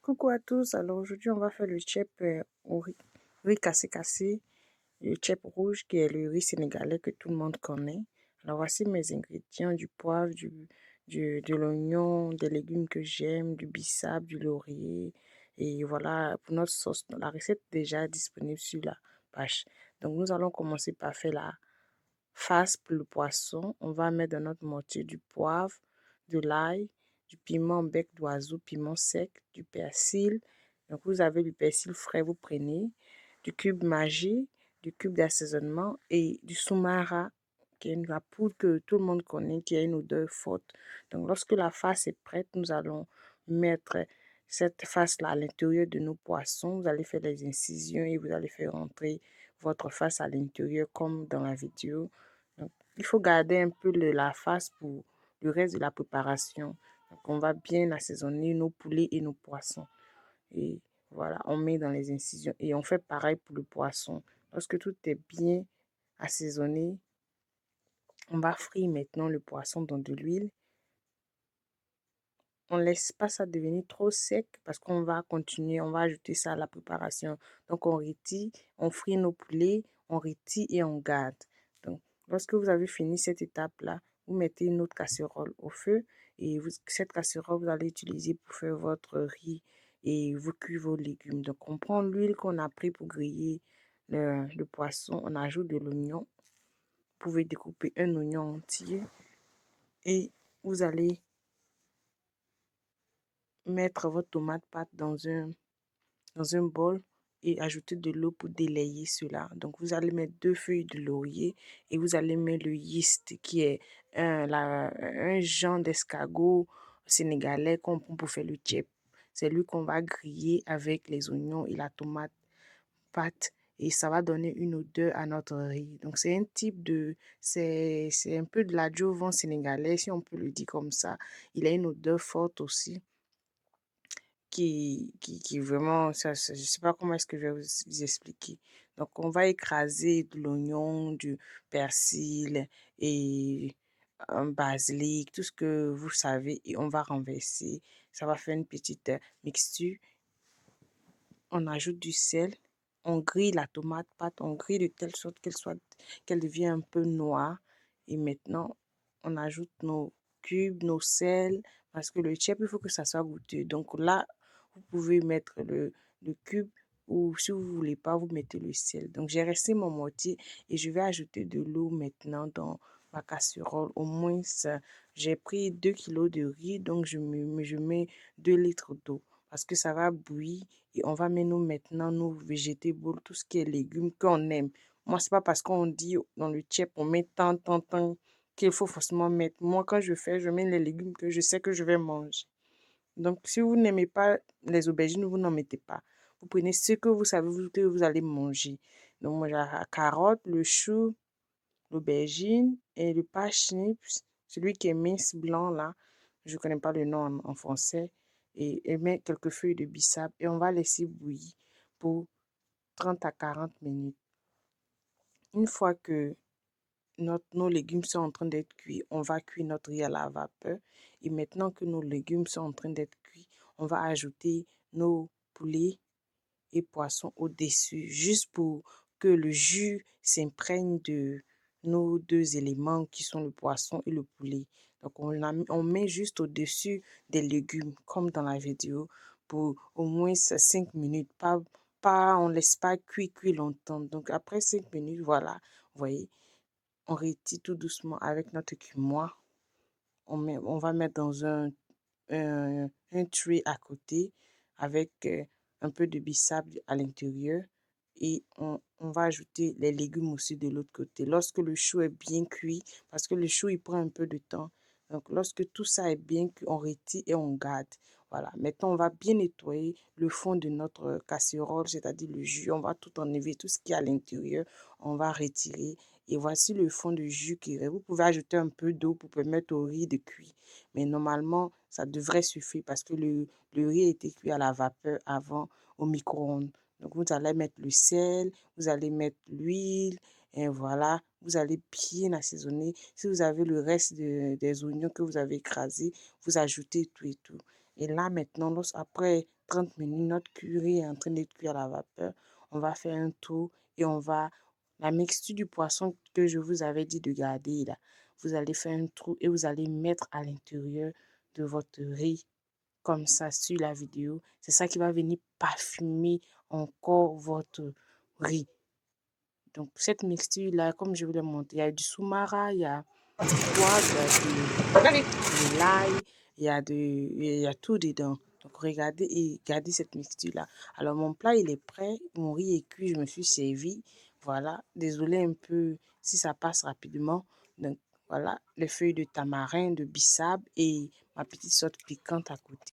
Coucou à tous, alors aujourd'hui on va faire le chep au riz cassé, le chep rouge qui est le riz sénégalais que tout le monde connaît. Alors voici mes ingrédients, du poivre, de l'oignon, des légumes que j'aime, du bissap, du laurier. Et voilà pour notre sauce, la recette est déjà disponible sur la page. Donc nous allons commencer par faire la face pour le poisson. On va mettre dans notre mortier du poivre, de l'ail, du piment bec d'oiseau, piment sec, du persil. Donc vous avez du persil frais, vous prenez du cube Maggi, du cube d'assaisonnement et du soumara, qui est la poudre que tout le monde connaît, qui a une odeur forte. Donc lorsque la face est prête, nous allons mettre cette face-là à l'intérieur de nos poissons. Vous allez faire des incisions et vous allez faire rentrer votre face à l'intérieur comme dans la vidéo. Donc, il faut garder un peu de la face pour le reste de la préparation. Donc, on va bien assaisonner nos poulets et nos poissons. Et voilà, on met dans les incisions. Et on fait pareil pour le poisson. Lorsque tout est bien assaisonné, on va frire maintenant le poisson dans de l'huile. On ne laisse pas ça devenir trop sec parce qu'on va continuer, on va ajouter ça à la préparation. Donc, on retire, on frit nos poulets, on retire et on garde. Donc, lorsque vous avez fini cette étape-là, vous mettez une autre casserole au feu et cette casserole, vous allez utiliser pour faire votre riz et vous cuire vos légumes. Donc, on prend l'huile qu'on a pris pour griller le poisson, on ajoute de l'oignon. Vous pouvez découper un oignon entier et vous allez mettre votre tomate pâte dans un bol et ajouter de l'eau pour délayer cela. Donc, vous allez mettre 2 feuilles de laurier et vous allez mettre le yeast qui est un genre d'escargot sénégalais qu'on prend pour faire le tchèp. C'est lui qu'on va griller avec les oignons et la tomate pâte et ça va donner une odeur à notre riz. Donc, c'est un type c'est un peu de la jovan sénégalais, si on peut le dire comme ça. Il a une odeur forte aussi qui vraiment, je ne sais pas comment est-ce que je vais vous expliquer. Donc, on va écraser de l'oignon, du persil et un basilic, tout ce que vous savez, et on va renverser. Ça va faire une petite mixture. On ajoute du sel. On grille la tomate pâte, on grille de telle sorte qu'elle devienne un peu noire. Et maintenant, on ajoute nos cubes, nos sels, parce que le chip, il faut que ça soit goûteux. Donc là, vous pouvez mettre le cube ou si vous ne voulez pas, vous mettez le sel. Donc j'ai resté mon mortier et je vais ajouter de l'eau maintenant dans ma casserole. Au moins, j'ai pris 2 kilos de riz, donc je mets 2 litres d'eau parce que ça va bouillir et on va mettre maintenant nos végétables, tout ce qui est légumes qu'on aime. Moi, c'est pas parce qu'on dit dans le tchèp, on met tant qu'il faut forcément mettre. Moi, quand je fais, je mets les légumes que je sais que je vais manger. Donc, si vous n'aimez pas les aubergines, vous n'en mettez pas. Vous prenez ce que vous savez que vous allez manger. Donc, moi, j'ai la carotte, le chou, l'aubergine et le parsnip, celui qui est mince blanc là. Je ne connais pas le nom en français. Et met quelques feuilles de bissap et on va laisser bouillir pour 30 à 40 minutes. Une fois que nos légumes sont en train d'être cuits, on va cuire notre riz à la vapeur. Et maintenant que nos légumes sont en train d'être cuits, on va ajouter nos poulets et poissons au-dessus, juste pour que le jus s'imprègne de nos 2 éléments qui sont le poisson et le poulet. Donc, on met juste au-dessus des légumes, comme dans la vidéo, pour au moins 5 minutes. On ne laisse pas cuire longtemps. Donc, après 5 minutes, voilà, vous voyez, on retire tout doucement avec notre cumoire. On va mettre dans un tray à côté avec un peu de bissap à l'intérieur et on va ajouter les légumes aussi de l'autre côté. Lorsque le chou est bien cuit, parce que le chou il prend un peu de temps, donc lorsque tout ça est bien cuit, on retire et on garde. Voilà, maintenant on va bien nettoyer le fond de notre casserole, c'est-à-dire le jus. On va tout enlever, tout ce qui est à l'intérieur, on va retirer. Et voici le fond de jus qui reste. Vous pouvez ajouter un peu d'eau pour permettre au riz de cuire. Mais normalement, ça devrait suffire parce que le riz a été cuit à la vapeur avant au micro-ondes. Donc, vous allez mettre le sel, vous allez mettre l'huile, et voilà, vous allez bien assaisonner. Si vous avez le reste des oignons que vous avez écrasés, vous ajoutez tout et tout. Et là, maintenant, après 30 minutes, notre curry est en train de cuire à la vapeur. On va faire un tour et on va... La mixture du poisson que je vous avais dit de garder là, vous allez faire un trou et vous allez mettre à l'intérieur de votre riz comme ça sur la vidéo. C'est ça qui va venir parfumer encore votre riz. Donc, cette mixture-là, comme je vous l'ai montré, il y a du soumara, il y a du poivre, de l'ail, il y a tout dedans. Donc, regardez et gardez cette mixture-là. Alors, mon plat, il est prêt. Mon riz est cuit, je me suis servi. Voilà. Désolé un peu si ça passe rapidement. Donc, voilà, les feuilles de tamarin, de bissap et ma petite sauce piquante à côté.